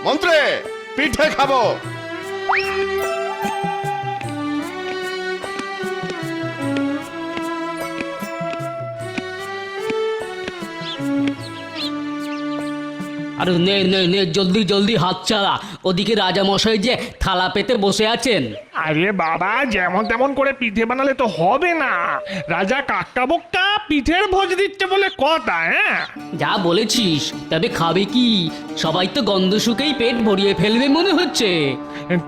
মন্ত্রে পিঠে খাবো। আরে নে নে নে, জলদি জলদি হাত চালা, ওদিকে রাজামশাই যে থালা পেতে বসে আছেন। আরে বাবা, যেমন তেমন করে পিঠে বানালে তো হবে না। রাজা কাক্কা বক্কা পিঠের ভোজ দিচ্ছে বলে কথা। হ্যাঁ, যা বলেছিস, তবে খাবে কি? সবাই তো গন্ধ শুকেই পেট ভরিয়ে ফেলবে মনে হচ্ছে।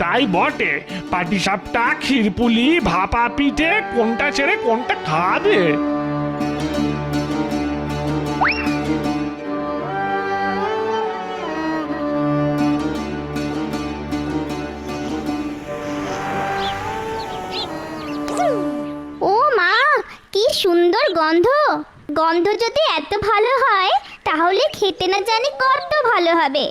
তাই বটে। পাটিসাপটা, ক্ষীরপুলি, ভাপা পিঠে, কোনটা ছেড়ে কোনটা খাবে? ও মা, কি সুন্দর গন্ধ! গন্ধ যদি এত ভালো হয় তাহলে খেতে না জানি কত ভালো হবে।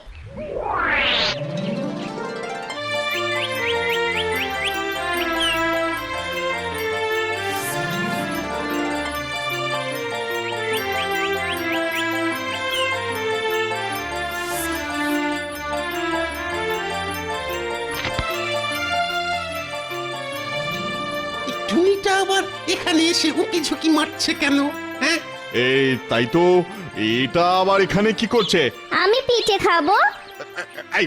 টুনিটা আবার এখানে এসে উকি ঝুঁকি মারছে কেন? হ্যাঁ, এই তাই তো, এটা আবার এখানে কি করছে? আমি পিঠে খাবো। এই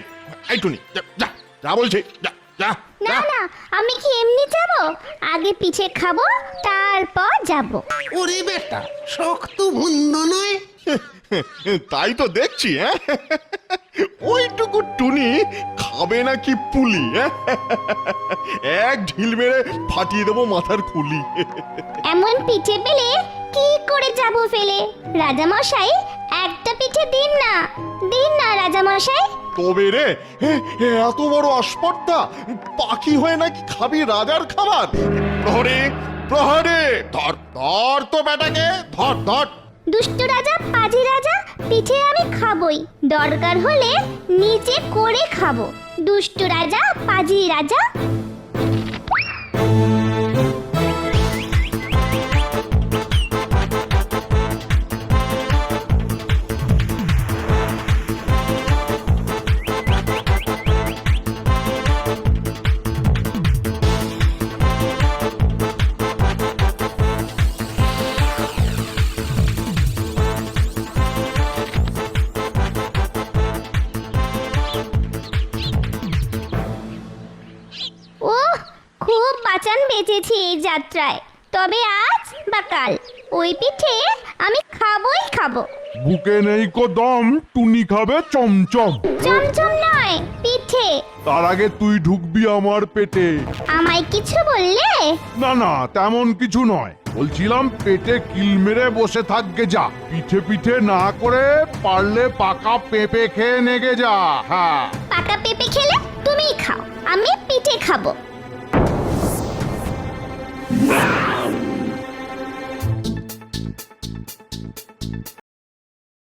এই টুনি, যা যা, যা বলছি, যা যা না না, আমি কি এমনি যাব? আগে পিঠে খাবো, তারপর যাব। ওরে বেটা, শক্ত মন্দ নয়। তাই তো দেখছি। হ্যাঁ, ওইটুকু টুনি খাবে নাকি পুলি? এক ঢিল মেরে ফাটিয়ে দেবো মাথার খুলি। এমন পিঠে পেলে কি করে যাব ফেলে? রাজামশাই, একটা পিঠে দিন না, দিন না রাজামশাই। তবে রে, এত বড় আসপর্দা, পাখি হয়ে নাকি খাবি রাজার খাবার? প্রহরে প্রহরে, ধর ধর তো বেটাকে, ধর ধর। দুষ্টু রাজা, পাজি রাজা, পিঠে আমি খাবই, দরকার হলে নিজে করে খাবো। দুষ্টু রাজা, পাজি রাজা। ওহ, খুব বাঁচান বেঁচেছি এই যাত্রায়। তবে আজ বা কাল ওই পিঠে আমি খাবই খাবো। বুকে নেই কো দম, টুনি খাবে চমচম। চমচম নয়, পিঠে। তার আগে তুই ঢুকবি আমার পেটে। আমায় কিছু বললে? না না, তেমন কিছু নয়। বলছিলাম পেটে কিল মেরে বসে থাকবে যা, পিঠে পিঠে না করে পারলে পাকা পেঁপে খেয়ে নেগে যা। হ্যাঁ, পাকা পেঁপে খেলে তুমি খাও, আমি পিঠে খাবো।